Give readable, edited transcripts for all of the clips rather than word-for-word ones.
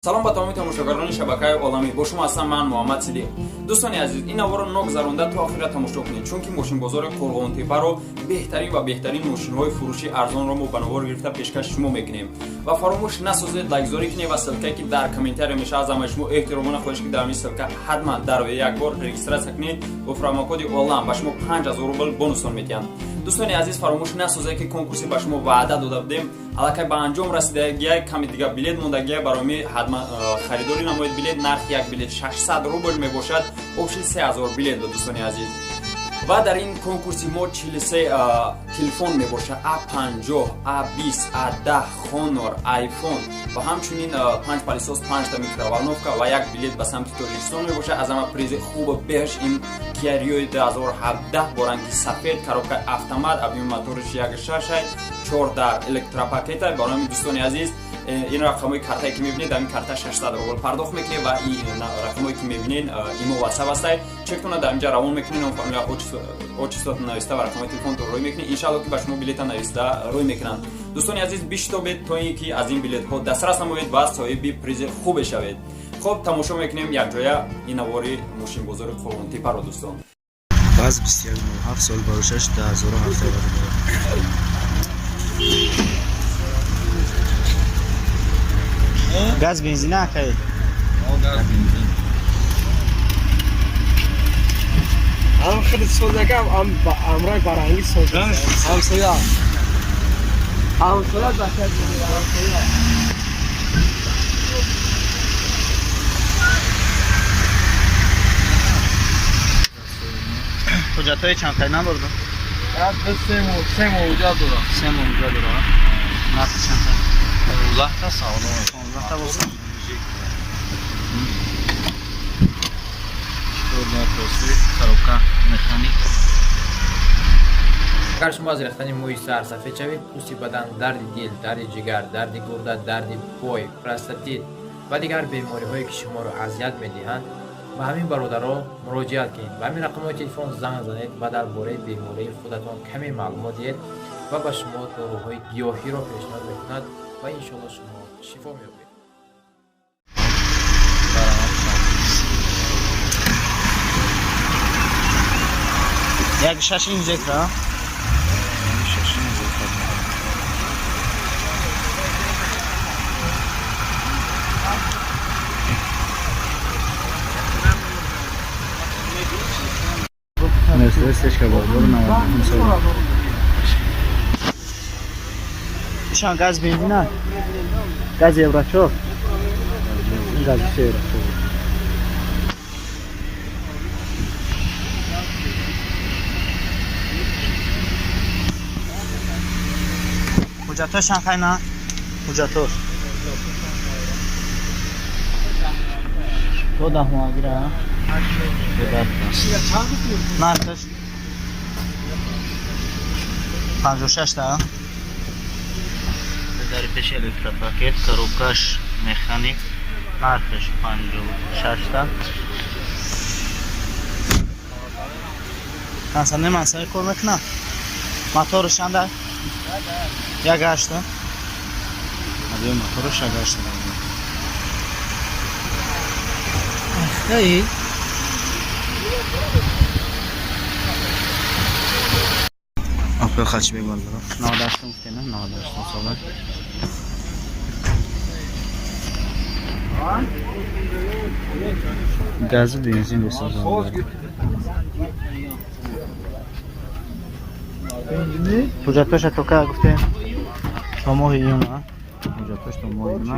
салом ба тамоми тамошогорони шабакаи оламӣ. Бо шумо ҳастам ман Муҳаммад Сидиқ. Дӯстони азиз, ин наворо ногзаронда то охира тамошо кунед, чунки мошинбозори Қурғонтепаро беҳтарин ва беҳтарин мошинҳои фурӯши арзонро мо ба навор гирифта пешкаши шумо мекунем. Ва фаромӯш насозед лайкзорӣ кунед ва ссилкае ки дар комментария мешавад, аз ҳамаи шумо эҳтиромона хоҳиш ки дар ҳамин ссилка ҳатман дар як бор регистратсия кунед ва промокоди олам ба шумо 5000 рубл бонусон медиҳанд. дӯстони азиз, фаромӯш насозед ки конкурси ба шумо ваъда дода будем аллакай ба анҷом расидагия, ками дига билет мондагия бароми харидорӣ намоед. Билет нархи як билет 600 рубл мебошад, обши 3000 билет ба дӯстони азиз. ва дар ин конкурси мо 43 телефон мебошад: A50, A20, A10, Honor, iPhone ва ҳамчунин 5 палисос, 5 та микроволновка ва як билет ба самти Тоҷикистон мебошад. аз ҳама призи хуб беш ин Kia Rio 2017 бо ранги сафед, коробка автомат, объеми моториш 1.6, 4 дар электропакета. бароми дӯстони азиз, ин рақамои картае ки мебинед, дар ин карта 600 рубл пардохт мекунед ва ин рақамое ки мебинед имо WhatsApp астай. чектона дар инҷа равон мекунед, ном фамилия отчеството нависта ва рақамои телефонто рӯй мекунед. иншаалло ки ба шумо билета нависта рӯй мекунанд. дӯстони азиз, биштобед то ин ки аз ин билетҳо дастрас намоед ва соҳиби призи хубе шавед. хуб, тамошо мекунем якҷоя ин навори мошинбозори Қурғонтепаро. дӯстон, баз 21 сол барошаш 2007 газ бензина акай газ бензин ам хеле содагам амрай баранги содагам ҳамсоя бахад ҳамсоя ҳуҷҷатҳои чанд қайна бурдам? се мавҷуд дорам. се мавҷуд дорам. нархи чанд қайна? 15 та савдо. 15 та bo'lsa. коробка механик. агар шумо аз рехтани мӯи сар сафед шавед, пӯсти бадан, дарди дил, дарди ҷигар, дарди гурда, дарди пой, простатит ва дигар бемориҳое ки шуморо азият медиҳанд, ба ҳамин бародаро муроҷиат кунед. ба ҳамин рақамҳои телефон занг занед ва дар бораи бемории худатон каме маълумот диҳед ва ба шумо дороҳои гиёҳиро пешниҳод мекунад ва иншоалло шумо шифо меёбед. як шашин зекра Стечка Шан газ бензина, газ еврачок, газ еврачок. Ҳуҷҷатош қайна? Ҳуҷҷатош. До 10 мағира. нархш 56 та. Дар пеш электропакет, коробкаш механик, нархш 56 та. Кансане масай кор мекна. Моторш анда 1.8 та. Аде моторш 1.8 та. Эй. Апел хач мебардам. Надаштам кена, надаштам собак. Газ бензин бесазам. Ҳуҷҷатоша то ка гуфтем? То моҳи юна. Ҳуҷҷатош то моҳи юна.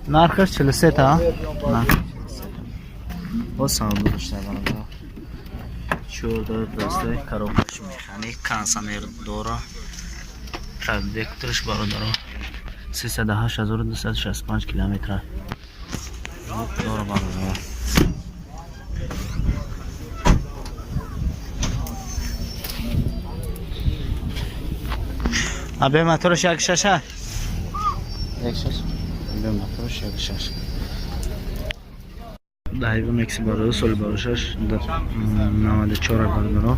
нархш 43 та. با سامبو داشته بالا چور داره دسته коробкаш механик консомер дора пробекторш бародаро 38265 километр дора бародаро абе моторш 1.6 абе моторш 1.6 Дайва Мекси барои соли барошаш 94 бародаро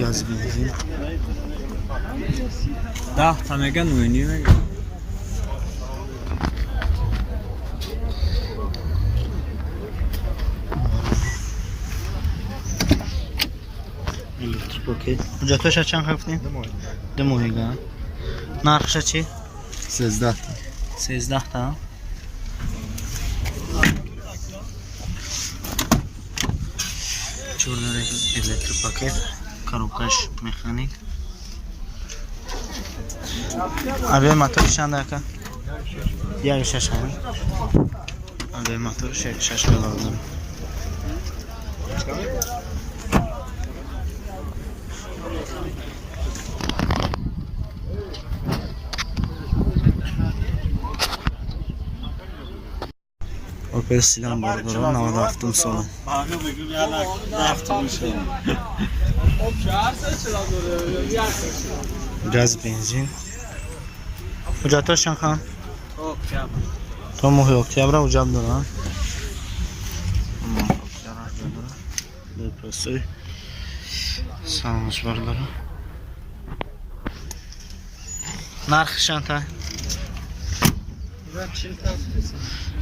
گاز بنزین 10 تا میگن 9.5 میگن الکتریک اوکی حجتش چند هفتیم؟ 2 ماهیگه نرخش چی؟ 13 تا 13 تا چورنر الکتریک پاکت کاروکش مکانیک ابی موتورش چند دکه؟ 1.6 همین ابی موتورش 1.6 بلادم اوپل سیدان باردارو 97 سال گاز بنزین حجتاشان خان تا ماه اکتبر اوجاب دارن بپرسی سامش باردارو نرخشان تا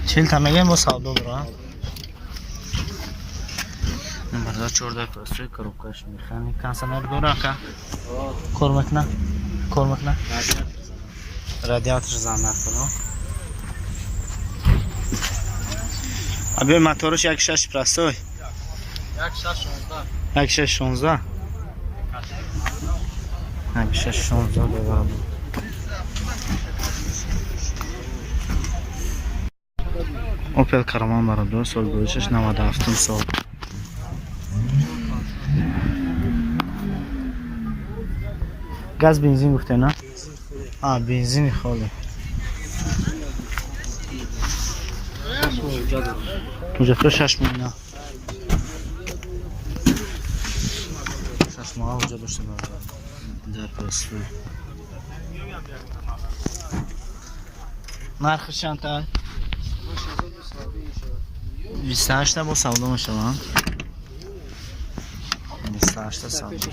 40 تا میگم با سودا برا نمبر 14 پرسه کروکش میخوانی کانسنر دورا کا کور مکنه رادیاتر زنده کنو ابی موتورش 1.6 پرسه 1.16 ببرم اوپل کارمان برادر سال گذشته 97 سال گاز بنزین گفته نه بنزین خالی اونجا 6 ماه 6 ماه اونجا داشته در پرسه نرخش چند تا 28 تا با سودا میشه 28 سودا میشه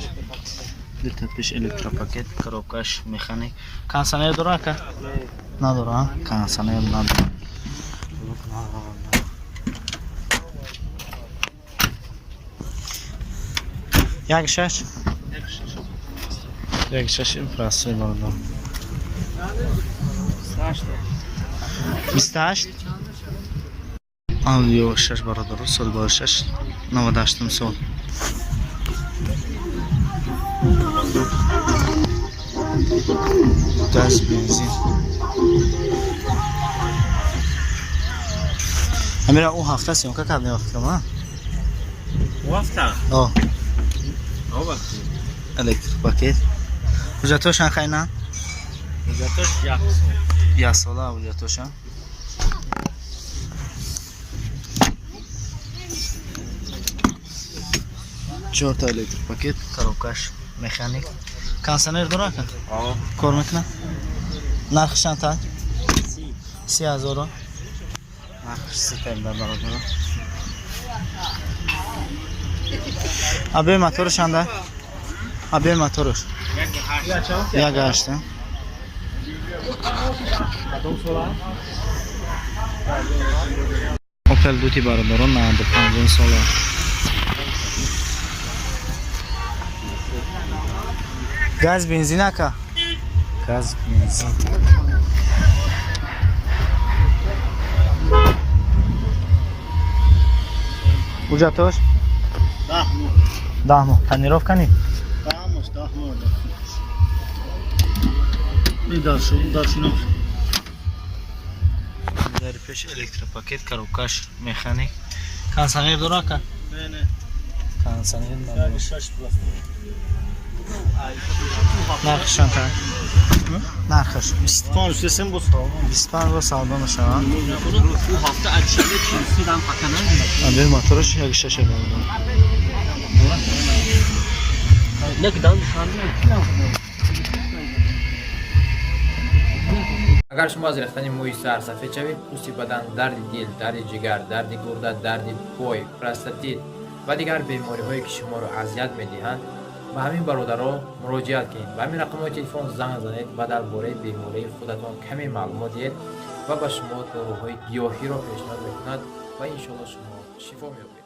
دلتا پیش الکترا پاکت کروکش مکانیک کانسنر داره که نداره کانسنر نداره یک شش این پرسه بالا 28 آلیو 6 برادر سال با 6 98 سال گاز بنزین امیرا اون هفته سیون که کردن وقت ما اون هفته وقتی الکتریک پاکت حجتاش خیلی نه حجتاش 1 ساله حجتاش 4 تا الکتریک پاکت کاروکش مکانیک کانسنر داره که کار میکنه نرخش چند تا 30,000 نرخش 30,000 برادر ابی موتورش چنده ابی موتورش 1.8 اوپل دوتی برادران 95 ساله گاز بنزین که گاز بنزین حجتاش 10 ماه تنیروف کنی؟ 10 ماه دارشینو در پیش الکتریک پاکت کاروکش مکانیک کانسنر داره که؟ نه کانسنر نداره 6 پلاس نرخش چند تا؟ نرخش 25 سیم با سودا 25 با سودا میشه او هفته اجازه چیزی دام پکنن ابی موتورش 1.6 نک دام خانه اگر شما از ریختن موی سر سفید شوید، پوستی بدن، درد دل، درد جگر، درد گرده، درد پای، پروستاتیت و دیگر بیماری هایی که شما را اذیت می‌دهند ба ҳамин бародаро муроҷиат кунед. Ба ҳамин рақамҳои телефон занг занед ва дар бораи бемории худатон каме маълумот диҳед ва ба шумо доруҳои гиёҳиро пешниҳод мекунад ва иншоалло шумо шифо меёбед.